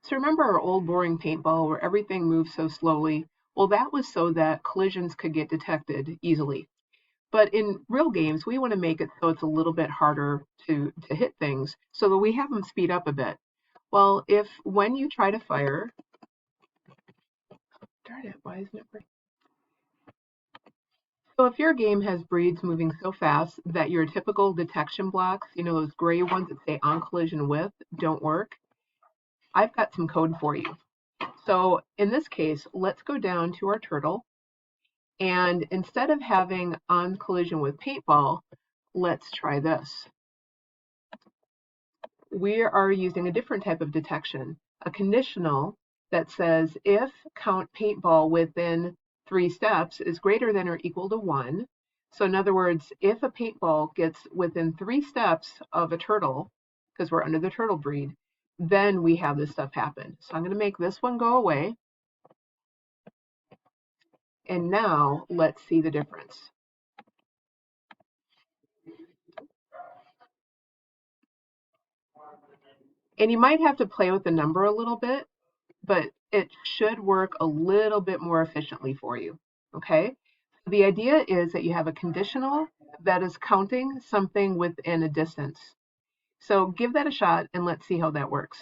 So remember our old boring paintball where everything moves so slowly? Well, that was so that collisions could get detected easily. But in real games, we want to make it so it's a little bit harder to hit things so that we have them speed up a bit. Well, if when you try to fire, darn it, why isn't it working? So if your game has breeds moving so fast that your typical detection blocks, those gray ones that say on collision with, don't work, I've got some code for you. So in this case, let's go down to our turtle. And instead of having on collision with paintball, let's try this. We are using a different type of detection, a conditional that says if count paintball within 3 steps is greater than or equal to 1. So in other words, if a paintball gets within 3 steps of a turtle, because we're under the turtle breed, then we have this stuff happen. So I'm going to make this one go away. And now let's see the difference. And you might have to play with the number a little bit, but it should work a little bit more efficiently for you. Okay? The idea is that you have a conditional that is counting something within a distance. So give that a shot and let's see how that works.